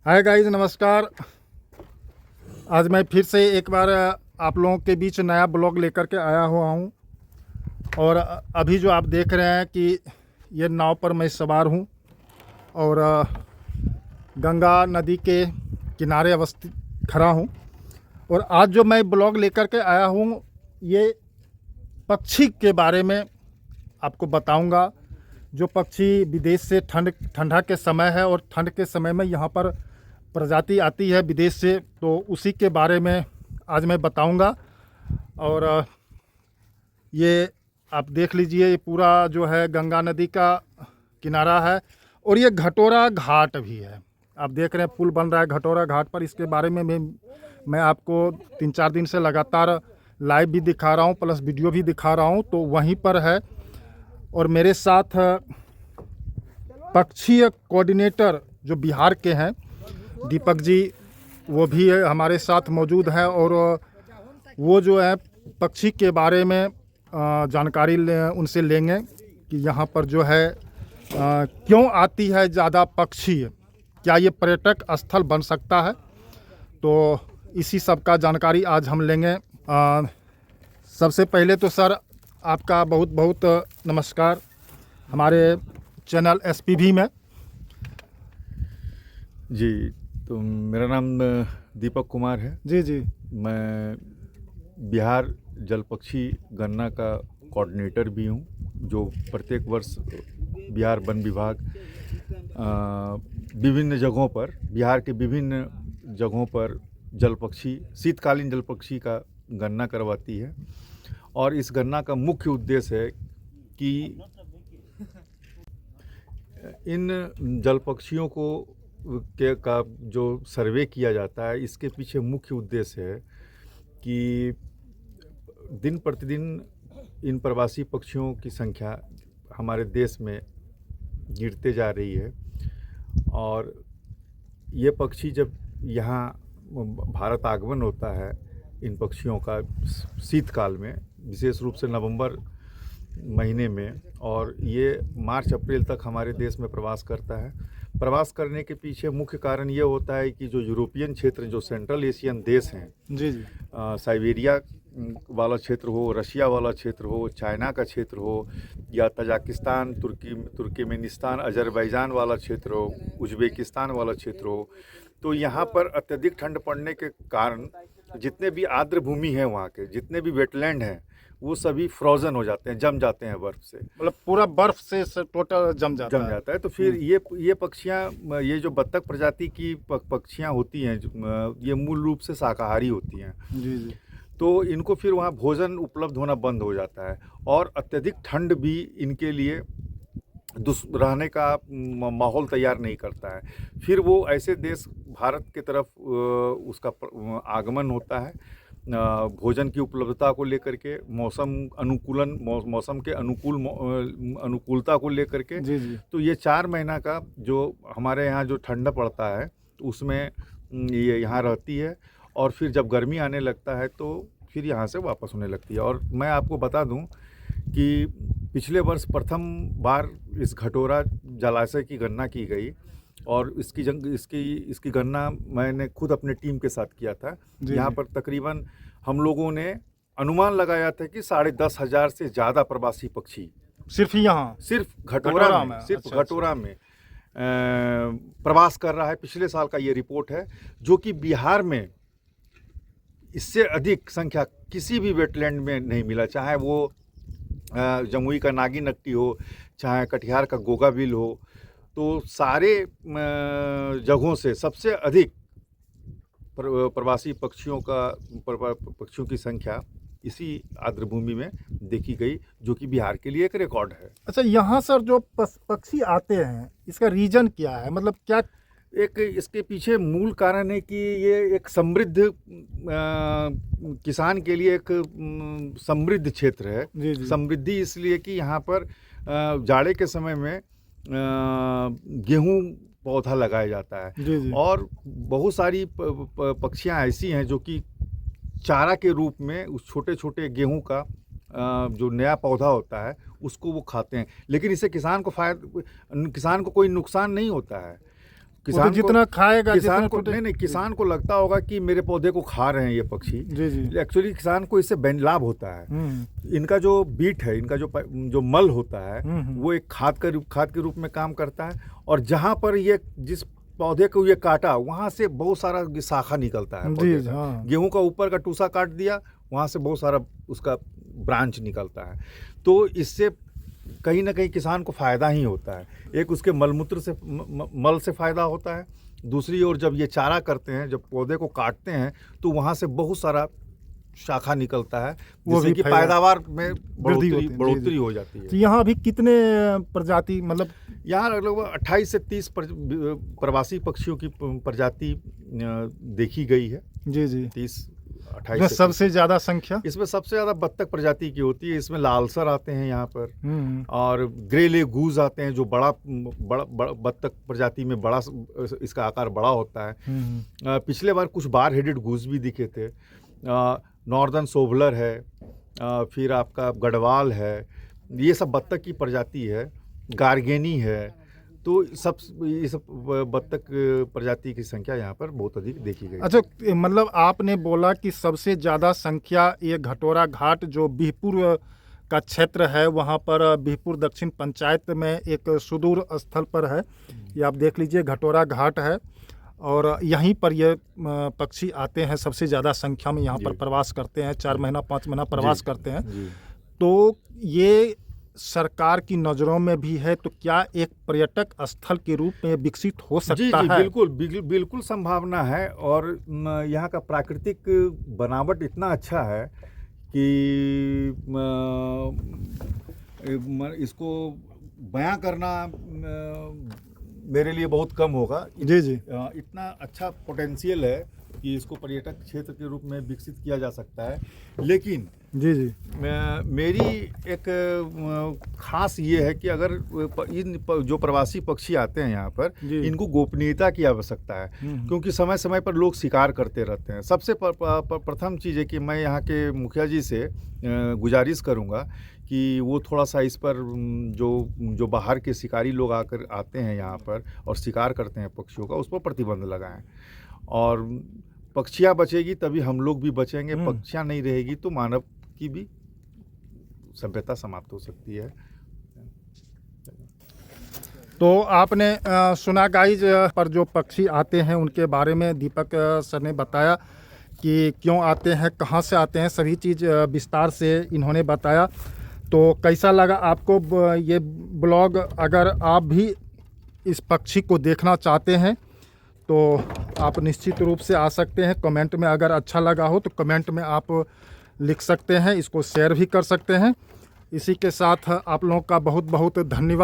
Hi guys, नमस्कार। आज मैं फिर से एक बार आप लोगों के बीच नया ब्लॉग लेकर के आया हुआ हूँ। और अभी जो आप देख रहे हैं कि ये नाव पर मैं सवार हूँ और गंगा नदी के किनारे अवस्थित खड़ा हूँ। और आज जो मैं ब्लॉग लेकर के आया हूँ, ये पक्षी के बारे में आपको बताऊंगा। जो पक्षी विदेश से ठंडा के समय है और ठंड के समय में यहाँ पर प्रजाति आती है विदेश से, तो उसी के बारे में आज मैं बताऊंगा। और ये आप देख लीजिए, ये पूरा जो है गंगा नदी का किनारा है और ये घटोरा घाट भी है। आप देख रहे हैं पुल बन रहा है घटोरा घाट पर। इसके बारे में मैं आपको 3-4 दिन से लगातार लाइव भी दिखा रहा हूँ, प्लस वीडियो भी दिखा रहा हूँ, तो वहीं पर है। और मेरे साथ पक्षी कोऑर्डिनेटर जो बिहार के हैं, दीपक जी, वो भी हमारे साथ मौजूद हैं। और वो जो है पक्षी के बारे में जानकारी उनसे लेंगे कि यहाँ पर जो है क्यों आती है ज़्यादा पक्षी, क्या ये पर्यटक स्थल बन सकता है। तो इसी सब का जानकारी आज हम लेंगे। सबसे पहले तो सर, आपका बहुत बहुत नमस्कार हमारे चैनल एसपीवी में। जी, तो मेरा नाम दीपक कुमार है। जी जी। मैं बिहार जल पक्षी गणना का कोऑर्डिनेटर भी हूँ, जो प्रत्येक वर्ष बिहार वन विभाग विभिन्न जगहों पर, बिहार के विभिन्न जगहों पर जल पक्षी, शीतकालीन जल पक्षी का गणना करवाती है। और इस गणना का मुख्य उद्देश्य है कि इन जल पक्षियों का जो सर्वे किया जाता है, इसके पीछे मुख्य उद्देश्य है कि दिन प्रतिदिन इन प्रवासी पक्षियों की संख्या हमारे देश में गिरते जा रही है। और ये पक्षी जब यहाँ भारत आगमन होता है इन पक्षियों का शीतकाल में, विशेष रूप से नवंबर महीने में, और ये मार्च अप्रैल तक हमारे देश में प्रवास करता है। प्रवास करने के पीछे मुख्य कारण ये होता है कि जो यूरोपियन क्षेत्र, जो सेंट्रल एशियन देश हैं, जी जी, साइबेरिया वाला क्षेत्र हो, रशिया वाला क्षेत्र हो, चाइना का क्षेत्र हो, या तजाकिस्तान, तुर्कमेनिस्तान, अजरबैजान वाला क्षेत्र हो, उज्बेकिस्तान वाला क्षेत्र हो, तो यहाँ पर अत्यधिक ठंड पड़ने के कारण जितने भी आर्द्र भूमि हैं, वहाँ के जितने भी वेटलैंड हैं, वो सभी फ्रोजन हो जाते हैं, जम जाते हैं बर्फ़ से। मतलब पूरा बर्फ से टोटल जम जाता है। तो फिर ये पक्षियाँ, ये जो बत्तख प्रजाति की पक्षियाँ होती हैं, ये मूल रूप से शाकाहारी होती हैं। जी जी। तो इनको फिर वहाँ भोजन उपलब्ध होना बंद हो जाता है, और अत्यधिक ठंड भी इनके लिए रहने का माहौल तैयार नहीं करता है। फिर वो ऐसे देश भारत की तरफ उसका आगमन होता है, भोजन की उपलब्धता को लेकर के, मौसम के अनुकूलता को लेकर के। जी जी। तो ये 4 महीना का जो हमारे यहाँ जो ठंडा पड़ता है, उसमें ये यहाँ रहती है, और फिर जब गर्मी आने लगता है तो फिर यहाँ से वापस होने लगती है। और मैं आपको बता दूं कि पिछले वर्ष प्रथम बार इस घटोरा जलाशय की गणना की गई, और इसकी गणना मैंने खुद अपने टीम के साथ किया था। यहाँ पर तकरीबन हम लोगों ने अनुमान लगाया था कि 10,500 से ज़्यादा प्रवासी पक्षी सिर्फ यहाँ, सिर्फ घटोरा में प्रवास कर रहा है। पिछले साल का ये रिपोर्ट है, जो कि बिहार में इससे अधिक संख्या किसी भी वेटलैंड में नहीं मिला, चाहे वो जमुई का नागी नकटी हो, चाहे कटिहार का गोगाबिल हो। तो सारे जगहों से सबसे अधिक प्रवासी पक्षियों की संख्या इसी आर्द्रभूमि में देखी गई, जो कि बिहार के लिए एक रिकॉर्ड है। अच्छा, यहाँ सर जो पक्षी आते हैं, इसका रीजन क्या है? मतलब क्या इसके पीछे मूल कारण है कि ये एक समृद्ध किसान के लिए एक समृद्ध क्षेत्र है। जी जी। समृद्धि इसलिए कि यहाँ पर जाड़े के समय में गेहूं पौधा लगाया जाता है। जी जी। और बहुत सारी पक्षियाँ ऐसी हैं जो कि चारा के रूप में उस छोटे छोटे गेहूं का जो नया पौधा होता है उसको वो खाते हैं। लेकिन इससे किसान को कोई नुकसान नहीं होता है, तो जितना खाएगा किसान जितना को नहीं किसान को लगता होगा कि मेरे पौधे को खा रहे हैं ये पक्षी। जी जी। एक्चुअली किसान को इससे लाभ होता है। इनका जो बीट है, इनका जो मल होता है, वो एक खाद के रूप में काम करता है। और जहाँ पर ये जिस पौधे को ये काटा, वहाँ से बहुत सारा शाखा निकलता है पौधे का। हाँ। गेहूं का ऊपर का टूसा काट दिया, वहाँ से बहुत सारा उसका ब्रांच निकलता है। तो इससे कहीं ना कहीं किसान को फ़ायदा ही होता है। एक उसके मलमूत्र से मल से फ़ायदा होता है। दूसरी ओर जब ये चारा करते हैं, जब पौधे को काटते हैं, तो वहाँ से बहुत सारा शाखा निकलता है, जिससे कि पैदावार में बढ़ोतरी हो जाती है। तो यहाँ अभी कितने प्रजाति, मतलब यहाँ लगभग 28 से 30 प्रवासी पक्षियों की प्रजाति देखी गई है। जी जी। 28 सबसे ज्यादा संख्या इसमें सबसे ज्यादा बत्तख प्रजाति की होती है। इसमें लालसर आते हैं यहाँ पर, और ग्रे लेग गूज आते हैं, जो बड़ा बत्तख प्रजाति में बड़ा, इसका आकार बड़ा होता है। पिछले बार कुछ बार हेडेड गूज भी दिखे थे। नॉर्दर्न सोवलर है, फिर आपका गढ़वाल है, ये सब बत्तख की प्रजाति है। गार्गेनी है। तो ये सब बत्तख प्रजाति की संख्या यहाँ पर बहुत अधिक देखी गई। अच्छा, मतलब आपने बोला कि सबसे ज़्यादा संख्या ये घटोरा घाट जो बिहपुर का क्षेत्र है, वहाँ पर बिहपुर दक्षिण पंचायत में एक सुदूर स्थल पर है। ये आप देख लीजिए, घटोरा घाट है, और यहीं पर ये पक्षी आते हैं, सबसे ज़्यादा संख्या में यहाँ पर प्रवास करते हैं। 4 महीना 5 महीना प्रवास करते हैं। तो ये सरकार की नज़रों में भी है, तो क्या एक पर्यटक स्थल के रूप में विकसित हो सकता है? बिल्कुल संभावना है। और यहाँ का प्राकृतिक बनावट इतना अच्छा है कि इसको बयां करना मेरे लिए बहुत कम होगा। जी जी। इतना अच्छा पोटेंशियल है कि इसको पर्यटक क्षेत्र के रूप में विकसित किया जा सकता है। लेकिन जी जी, मेरी एक खास ये है कि अगर इन जो प्रवासी पक्षी आते हैं यहाँ पर, इनको गोपनीयता की आवश्यकता है, क्योंकि समय समय पर लोग शिकार करते रहते हैं। सबसे प्रथम चीज़ है कि मैं यहाँ के मुखिया जी से गुजारिश करूँगा कि वो थोड़ा सा इस पर जो बाहर के शिकारी लोग आते हैं यहाँ पर और शिकार करते हैं पक्षियों का, उस पर प्रतिबंध लगाएं। और पक्षियाँ बचेगी तभी हम लोग भी बचेंगे। पक्षियाँ नहीं रहेगी तो मानव की भी सभ्यता समाप्त हो सकती है। तो आपने सुना गाइज पर जो पक्षी आते हैं उनके बारे में दीपक सर ने बताया कि क्यों आते हैं, कहाँ से आते हैं, सभी चीज़ विस्तार से इन्होंने बताया। तो कैसा लगा आपको ये ब्लॉग? अगर आप भी इस पक्षी को देखना चाहते हैं तो आप निश्चित रूप से आ सकते हैं। कमेंट में अगर अच्छा लगा हो तो कमेंट में आप लिख सकते हैं, इसको शेयर भी कर सकते हैं। इसी के साथ आप लोगों का बहुत बहुत धन्यवाद।